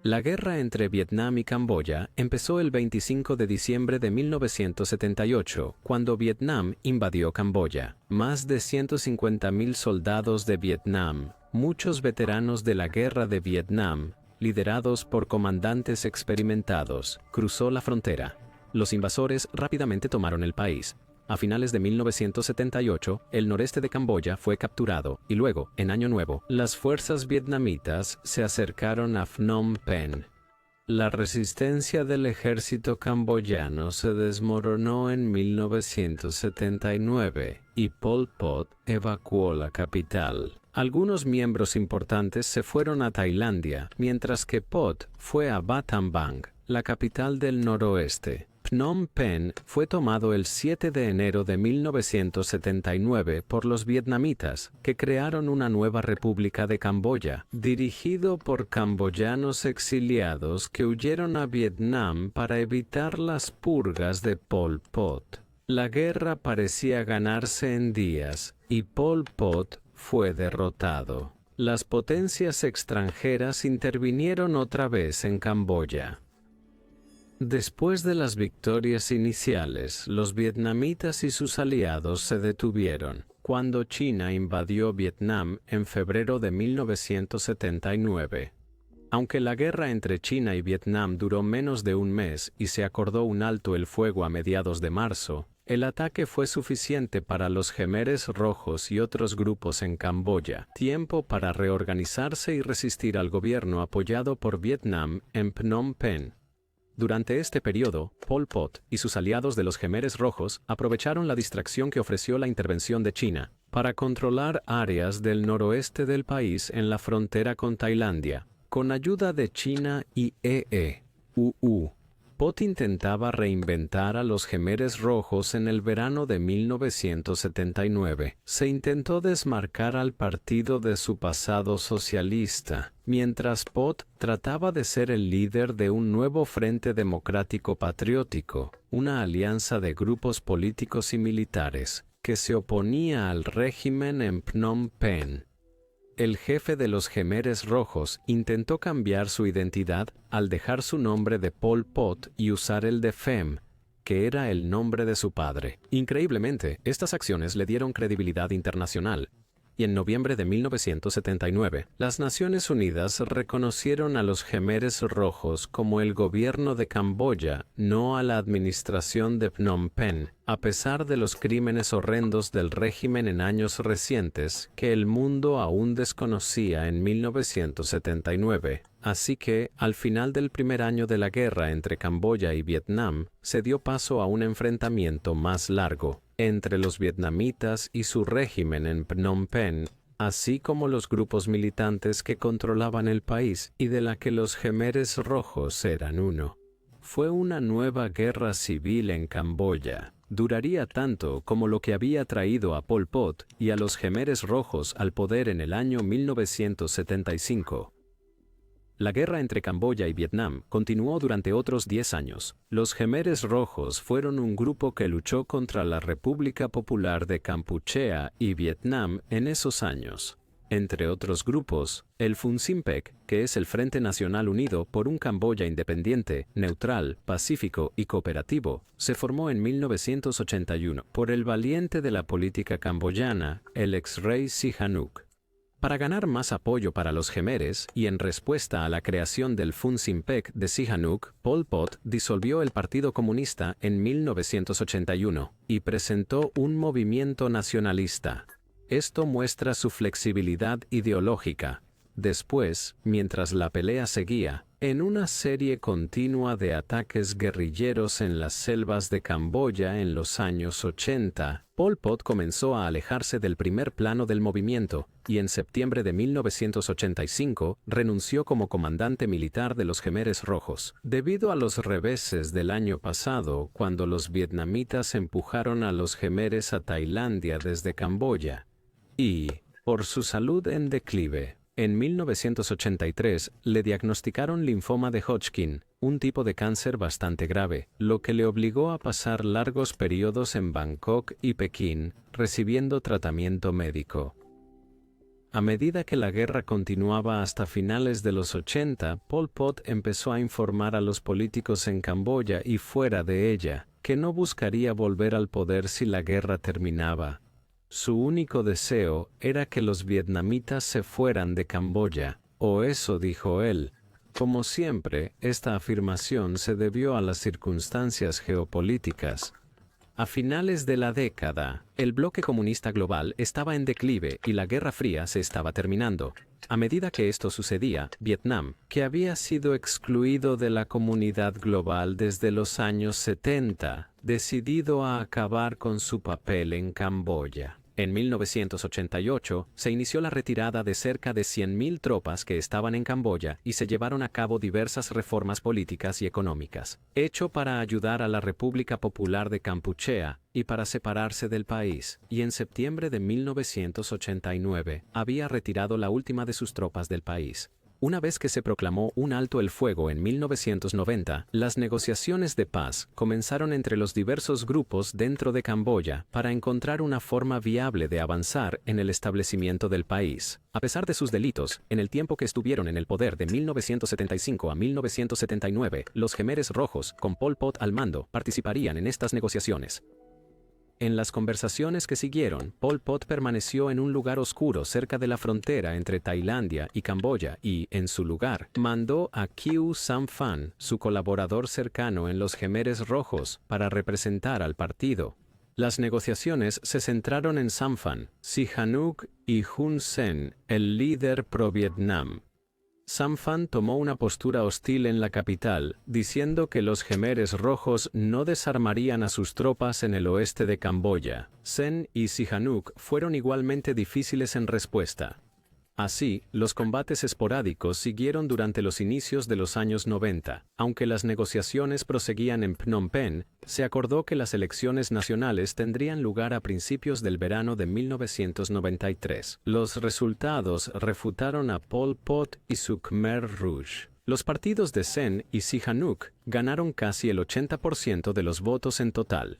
La guerra entre Vietnam y Camboya empezó el 25 de diciembre de 1978, cuando Vietnam invadió Camboya. Más de 150.000 soldados de Vietnam, muchos veteranos de la guerra de Vietnam, liderados por comandantes experimentados, cruzó la frontera. Los invasores rápidamente tomaron el país. A finales de 1978, el noreste de Camboya fue capturado, y luego, en Año Nuevo, las fuerzas vietnamitas se acercaron a Phnom Penh. La resistencia del ejército camboyano se desmoronó en 1979, y Pol Pot evacuó la capital. Algunos miembros importantes se fueron a Tailandia, mientras que Pot fue a Battambang, la capital del noroeste. Phnom Penh fue tomado el 7 de enero de 1979 por los vietnamitas, que crearon una nueva república de Camboya, dirigido por camboyanos exiliados que huyeron a Vietnam para evitar las purgas de Pol Pot. La guerra parecía ganarse en días, y Pol Pot fue derrotado. Las potencias extranjeras intervinieron otra vez en Camboya. Después de las victorias iniciales, los vietnamitas y sus aliados se detuvieron cuando China invadió Vietnam en febrero de 1979. Aunque la guerra entre China y Vietnam duró menos de un mes y se acordó un alto el fuego a mediados de marzo, el ataque fue suficiente para los Khmeres rojos y otros grupos en Camboya, tiempo para reorganizarse y resistir al gobierno apoyado por Vietnam en Phnom Penh. Durante este periodo, Pol Pot y sus aliados de los Khmeres rojos aprovecharon la distracción que ofreció la intervención de China para controlar áreas del noroeste del país en la frontera con Tailandia. Con ayuda de China y EEUU, Pot intentaba reinventar a los Khmeres rojos en el verano de 1979. Se intentó desmarcar al partido de su pasado socialista, mientras Pot trataba de ser el líder de un nuevo Frente Democrático Patriótico, una alianza de grupos políticos y militares, que se oponía al régimen en Phnom Penh. El jefe de los Khmeres rojos intentó cambiar su identidad al dejar su nombre de Pol Pot y usar el de Phem, que era el nombre de su padre. Increíblemente, estas acciones le dieron credibilidad internacional. y en noviembre de 1979, las Naciones Unidas reconocieron a los Khmeres Rojos como el gobierno de Camboya, no a la administración de Phnom Penh, a pesar de los crímenes horrendos del régimen en años recientes que el mundo aún desconocía en 1979. Así que, al final del primer año de la guerra entre Camboya y Vietnam, se dio paso a un enfrentamiento más largo entre los vietnamitas y su régimen en Phnom Penh, así como los grupos militantes que controlaban el país y de la que los Khmeres Rojos eran uno. Fue una nueva guerra civil en Camboya. Duraría tanto como lo que había traído a Pol Pot y a los Khmeres Rojos al poder en el año 1975. La guerra entre Camboya y Vietnam continuó durante otros 10 años. Los Khmeres Rojos fueron un grupo que luchó contra la República Popular de Kampuchea y Vietnam en esos años. Entre otros grupos, el FUNSIMPEC, que es el Frente Nacional Unido por un Camboya independiente, neutral, pacífico y cooperativo, se formó en 1981 por el valiente de la política camboyana, el ex-rey Sihanouk. Para ganar más apoyo para los Khmeres y en respuesta a la creación del FUNSIMPEC de Sihanouk, Pol Pot disolvió el Partido Comunista en 1981 y presentó un movimiento nacionalista. Esto muestra su flexibilidad ideológica. Después, mientras la pelea seguía, en una serie continua de ataques guerrilleros en las selvas de Camboya en los años 80, Pol Pot comenzó a alejarse del primer plano del movimiento y en septiembre de 1985 renunció como comandante militar de los Khmeres Rojos. Debido a los reveses del año pasado, cuando los vietnamitas empujaron a los Khmeres a Tailandia desde Camboya, y, por su salud en declive, en 1983 le diagnosticaron linfoma de Hodgkin, un tipo de cáncer bastante grave, lo que le obligó a pasar largos periodos en Bangkok y Pekín, recibiendo tratamiento médico. A medida que la guerra continuaba hasta finales de los 80, Pol Pot empezó a informar a los políticos en Camboya y fuera de ella, que no buscaría volver al poder si la guerra terminaba. Su único deseo era que los vietnamitas se fueran de Camboya, o eso dijo él. Como siempre, esta afirmación se debió a las circunstancias geopolíticas. A finales de la década, el bloque comunista global estaba en declive y la Guerra Fría se estaba terminando. A medida que esto sucedía, Vietnam, que había sido excluido de la comunidad global desde los años 70, decidido a acabar con su papel en Camboya. En 1988 se inició la retirada de cerca de 100.000 tropas que estaban en Camboya y se llevaron a cabo diversas reformas políticas y económicas, hecho para ayudar a la República Popular de Kampuchea y para separarse del país, y en septiembre de 1989 había retirado la última de sus tropas del país. Una vez que se proclamó un alto el fuego en 1990, las negociaciones de paz comenzaron entre los diversos grupos dentro de Camboya para encontrar una forma viable de avanzar en el establecimiento del país. A pesar de sus delitos, en el tiempo que estuvieron en el poder de 1975 a 1979, los Khmeres Rojos, con Pol Pot al mando, participarían en estas negociaciones. En las conversaciones que siguieron, Pol Pot permaneció en un lugar oscuro cerca de la frontera entre Tailandia y Camboya y, en su lugar, mandó a Khieu Samphan, su colaborador cercano en los Khmeres Rojos, para representar al partido. Las negociaciones se centraron en Samphan, Sihanouk y Hun Sen, el líder pro-Vietnam. Samphan tomó una postura hostil en la capital, diciendo que los Khmeres Rojos no desarmarían a sus tropas en el oeste de Camboya. Sen y Sihanouk fueron igualmente difíciles en respuesta. Así, los combates esporádicos siguieron durante los inicios de los años 90. Aunque las negociaciones proseguían en Phnom Penh, se acordó que las elecciones nacionales tendrían lugar a principios del verano de 1993. Los resultados refutaron a Pol Pot y su Khmer Rouge. Los partidos de Sen y Sihanouk ganaron casi el 80% de los votos en total.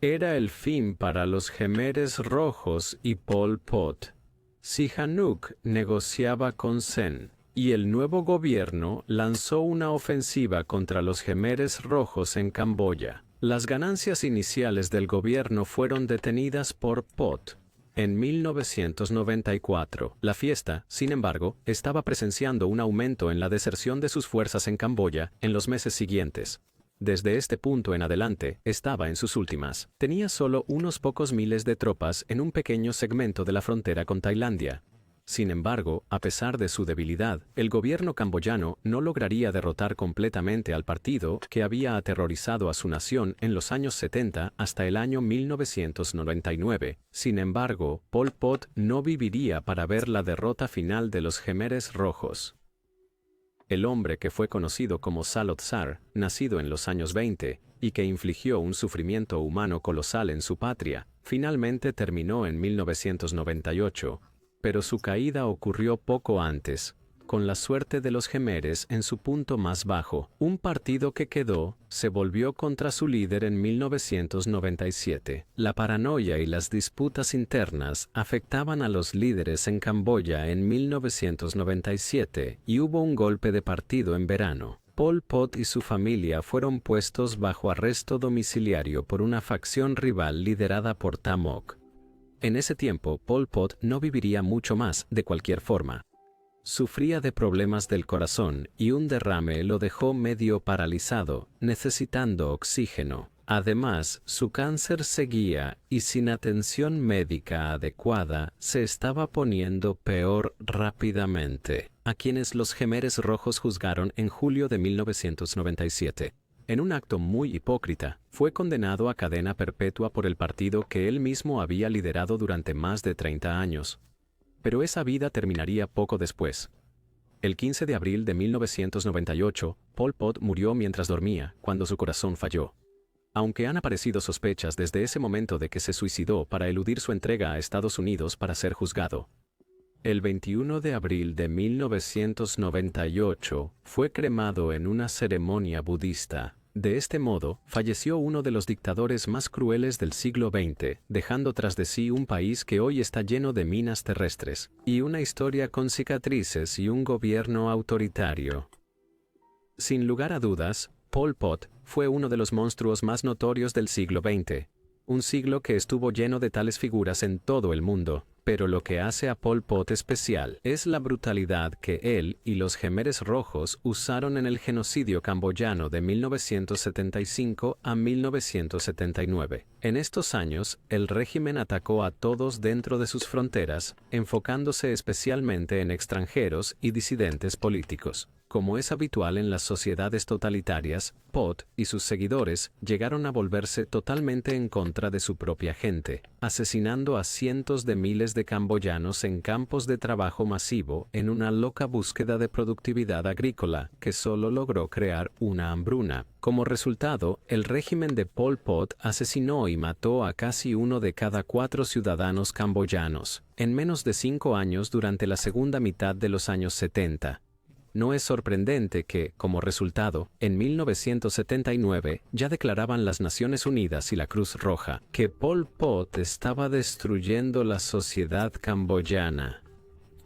Era el fin para los Khmeres Rojos y Pol Pot. Sihanouk negociaba con Sen, y el nuevo gobierno lanzó una ofensiva contra los Khmeres Rojos en Camboya. Las ganancias iniciales del gobierno fueron detenidas por Pot. en 1994. La fiesta, sin embargo, estaba presenciando un aumento en la deserción de sus fuerzas en Camboya en los meses siguientes. Desde este punto en adelante, estaba en sus últimas. Tenía solo unos pocos miles de tropas en un pequeño segmento de la frontera con Tailandia. Sin embargo, a pesar de su debilidad, el gobierno camboyano no lograría derrotar completamente al partido que había aterrorizado a su nación en los años 70 hasta el año 1999. Sin embargo, Pol Pot no viviría para ver la derrota final de los Khmeres rojos. El hombre que fue conocido como Salot Sar, nacido en los años 20, y que infligió un sufrimiento humano colosal en su patria, finalmente terminó en 1998. Pero su caída ocurrió poco antes, con la suerte de los Khmeres en su punto más bajo. Un partido que se volvió contra su líder en 1997. La paranoia y las disputas internas afectaban a los líderes en Camboya en 1997 y hubo un golpe de partido en verano. Pol Pot y su familia fueron puestos bajo arresto domiciliario por una facción rival liderada por Tham Ok. En ese tiempo, Pol Pot no viviría mucho más, de cualquier forma. Sufría de problemas del corazón y un derrame lo dejó medio paralizado, necesitando oxígeno. Además, su cáncer seguía y sin atención médica adecuada, se estaba poniendo peor rápidamente. A quienes los Khmeres rojos juzgaron en julio de 1997. En un acto muy hipócrita, fue condenado a cadena perpetua por el partido que él mismo había liderado durante más de 30 años. Pero esa vida terminaría poco después. El 15 de abril de 1998, Pol Pot murió mientras dormía, cuando su corazón falló. Aunque han aparecido sospechas desde ese momento de que se suicidó para eludir su entrega a Estados Unidos para ser juzgado. El 21 de abril de 1998, fue cremado en una ceremonia budista. De este modo, falleció uno de los dictadores más crueles del siglo XX, dejando tras de sí un país que hoy está lleno de minas terrestres, y una historia con cicatrices y un gobierno autoritario. Sin lugar a dudas, Pol Pot fue uno de los monstruos más notorios del siglo XX, un siglo que estuvo lleno de tales figuras en todo el mundo. Pero lo que hace a Pol Pot especial es la brutalidad que él y los Khmeres rojos usaron en el genocidio camboyano de 1975 a 1979. En estos años, el régimen atacó a todos dentro de sus fronteras, enfocándose especialmente en extranjeros y disidentes políticos. Como es habitual en las sociedades totalitarias, Pot y sus seguidores llegaron a volverse totalmente en contra de su propia gente, asesinando a cientos de miles de camboyanos en campos de trabajo masivo en una loca búsqueda de productividad agrícola que solo logró crear una hambruna. Como resultado, el régimen de Pol Pot asesinó y mató a casi 1 de cada 4 ciudadanos camboyanos, en menos de 5 años durante la segunda mitad de los años 70. No es sorprendente que, como resultado, en 1979 ya declaraban las Naciones Unidas y la Cruz Roja que Pol Pot estaba destruyendo la sociedad camboyana.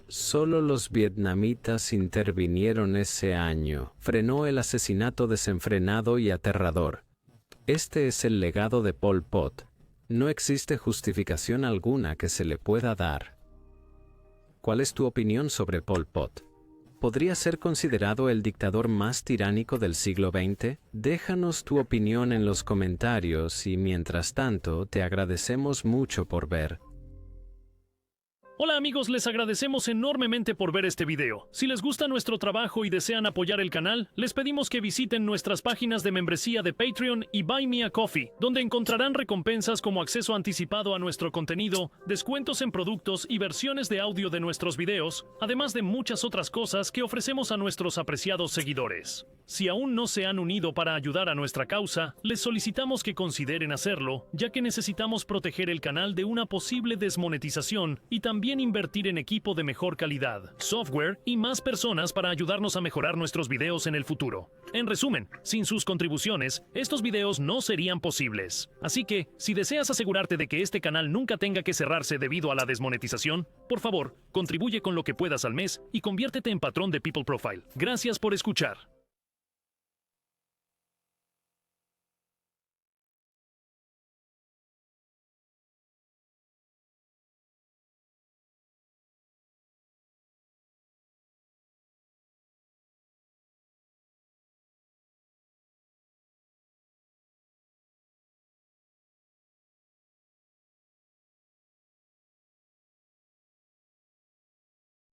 Solo los vietnamitas intervinieron ese año. Frenó el asesinato desenfrenado y aterrador. Este es el legado de Pol Pot. No existe justificación alguna que se le pueda dar. ¿Cuál es tu opinión sobre Pol Pot? ¿Podría ser considerado el dictador más tiránico del siglo XX? Déjanos tu opinión en los comentarios y mientras tanto te agradecemos mucho por ver. Hola amigos, les agradecemos enormemente por ver este video. Si les gusta nuestro trabajo y desean apoyar el canal, les pedimos que visiten nuestras páginas de membresía de Patreon y Buy Me a Coffee, donde encontrarán recompensas como acceso anticipado a nuestro contenido, descuentos en productos y versiones de audio de nuestros videos, además de muchas otras cosas que ofrecemos a nuestros apreciados seguidores. Si aún no se han unido para ayudar a nuestra causa, les solicitamos que consideren hacerlo, ya que necesitamos proteger el canal de una posible desmonetización y también invertir en equipo de mejor calidad, software y más personas para ayudarnos a mejorar nuestros videos en el futuro. En resumen, sin sus contribuciones, estos videos no serían posibles. Así que, si deseas asegurarte de que este canal nunca tenga que cerrarse debido a la desmonetización, por favor, contribuye con lo que puedas al mes y conviértete en patrón de People Profile. Gracias por escuchar.